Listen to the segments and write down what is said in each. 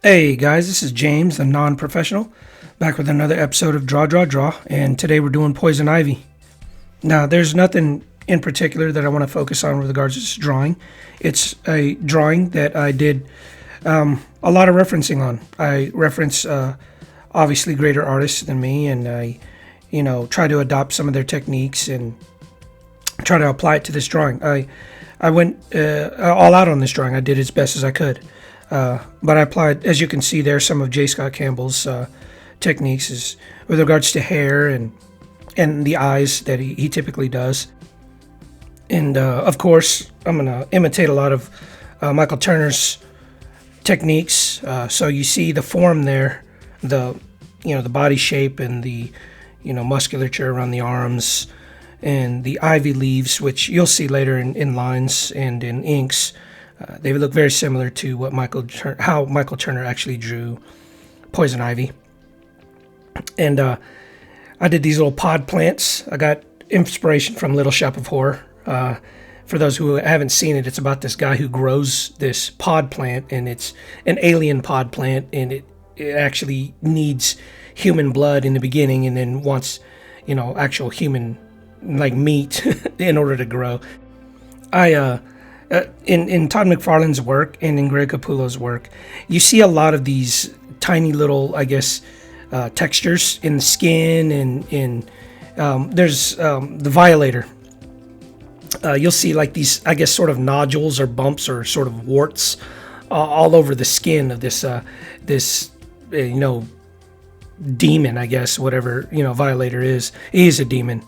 Hey guys, this is James, the non-professional, back with another episode of Draw, and today we're doing Poison Ivy. Now, there's nothing in particular that I want to focus on with regards to this drawing. It's a drawing that I did a lot of referencing on. I reference obviously greater artists than me, and I, try to adopt some of their techniques and try to apply it to this drawing. I went all out on this drawing. I did as best as I could. But I applied, as you can see there, some of J. Scott Campbell's techniques with regards to hair and the eyes that he typically does. And of course, I'm going to imitate a lot of Michael Turner's techniques. So you see the form there, the body shape and the musculature around the arms and the ivy leaves, which you'll see later in lines and in inks. They look very similar to what how Michael Turner actually drew Poison Ivy. And I did these little pod plants. I got inspiration from Little Shop of Horror. For those who haven't seen it, it's about this guy who grows this pod plant, and it's an alien pod plant, and it actually needs human blood in the beginning, and then wants, actual human like meat in order to grow. In Todd McFarlane's work and in Greg Capullo's work, you see a lot of these tiny little, textures in the skin, and there's the Violator. You'll see like these, sort of nodules or bumps or sort of warts all over the skin of this demon, whatever Violator is. He is a demon.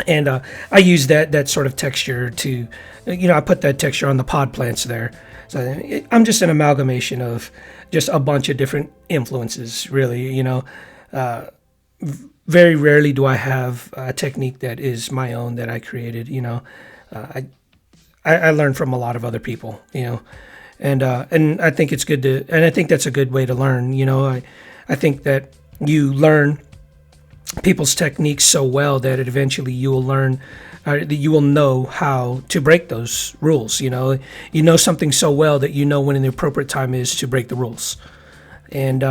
And I use that sort of texture to, I put that texture on the pod plants there. So I'm just an amalgamation of just a bunch of different influences, really. Very rarely do I have a technique that is my own that I created. I learn from a lot of other people, and I think it's good to, and I think that's a good way to learn. I think that you learn people's techniques so well that eventually you will learn, that you will know how to break those rules. You know something so well that you know when the appropriate time is to break the rules, and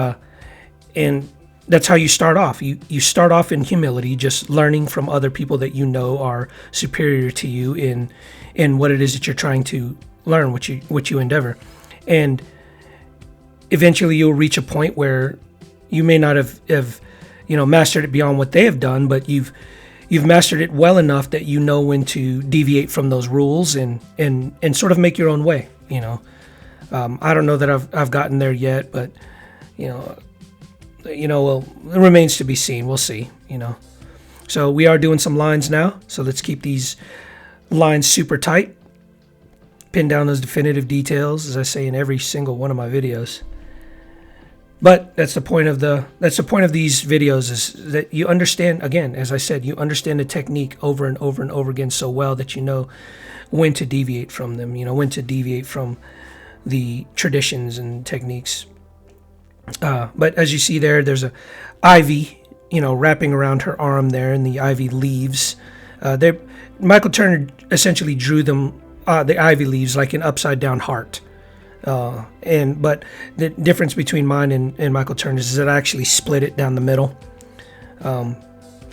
that's how you start off. You start off in humility, just learning from other people that you know are superior to you in what it is that you're trying to learn, what you endeavor, and eventually you'll reach a point where you may not have mastered it beyond what they have done, but you've mastered it well enough that you know when to deviate from those rules and sort of make your own way. I don't know that I've gotten there yet, but well, it remains to be seen. We'll see. So we are doing some lines now. So let's keep these lines super tight. Pin down those definitive details, as I say in every single one of my videos. But that's the point of these videos, is that you understand, again, as I said, you understand the technique over and over and over again so well that you know when to deviate from them, when to deviate from the traditions and techniques. But as you see there's a ivy, wrapping around her arm there, and the ivy leaves. Michael Turner essentially drew them, the ivy leaves, like an upside down heart. But the difference between mine and Michael Turner's is that I actually split it down the middle,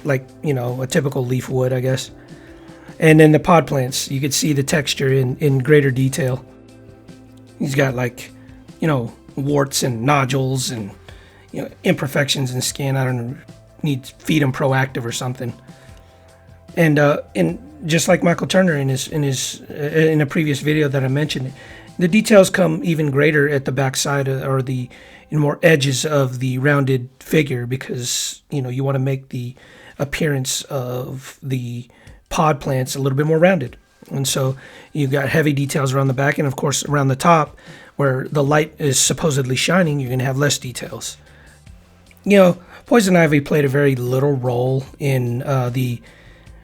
like a typical leaf would, I guess. And then the pod plants, you could see the texture in greater detail. He's got warts and nodules and imperfections in skin. I don't know, need to feed him Proactive or something. And just like Michael Turner in a previous video that I mentioned, the details come even greater at the backside or the more edges of the rounded figure, because you want to make the appearance of the pod plants a little bit more rounded. And so you've got heavy details around the back, and of course around the top where the light is supposedly shining, you're going to have less details. Poison Ivy played a very little role in the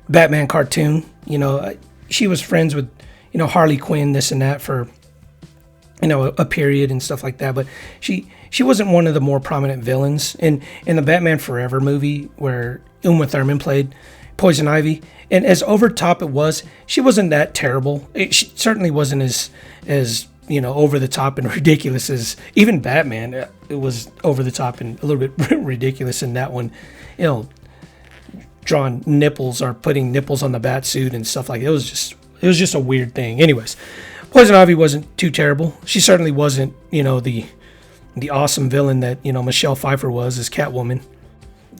Batman cartoon. She was friends with Harley Quinn, this and that, for a period and stuff like that, but she wasn't one of the more prominent villains in the Batman Forever movie, where Uma Thurman played Poison Ivy. And as over top it was, she wasn't that terrible. She certainly wasn't as over the top and ridiculous as even Batman. It was over the top and a little bit ridiculous in that one. Drawing nipples or putting nipples on the bat suit and stuff like that. It was just a weird thing. Anyways, Poison Ivy wasn't too terrible. She certainly wasn't, the awesome villain that, Michelle Pfeiffer was as Catwoman.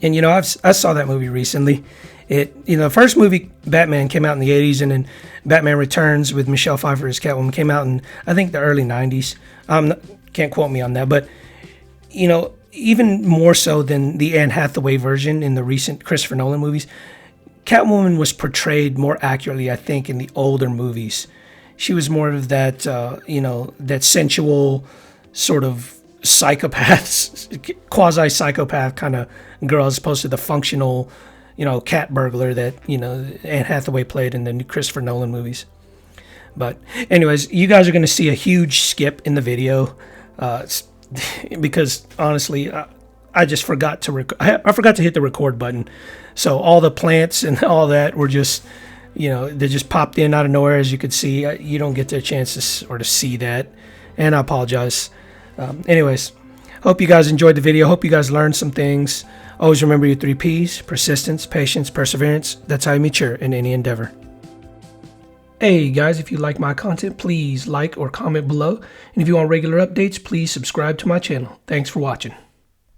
And, I saw that movie recently. The first movie, Batman, came out in the 80s, and then Batman Returns with Michelle Pfeiffer as Catwoman came out in, I think, the early 90s. Can't quote me on that, but, even more so than the Anne Hathaway version in the recent Christopher Nolan movies, Catwoman was portrayed more accurately, I think, in the older movies. She was more of that, that sensual sort of psychopath, quasi-psychopath kind of girl, as opposed to the functional, cat burglar that, Anne Hathaway played in the new Christopher Nolan movies. But anyways, you guys are going to see a huge skip in the video. Because honestly, I just forgot to I forgot to hit the record button, so all the plants and all that were just, they just popped in out of nowhere. As you could see, you don't get the chance to sort of see that, and I apologize. Anyways, hope you guys enjoyed the video. Hope you guys learned some things. Always remember your 3 P's: persistence, patience, perseverance. That's how you mature in any endeavor. Hey guys, if you like my content, please like or comment below. And if you want regular updates, please subscribe to my channel. Thanks for watching.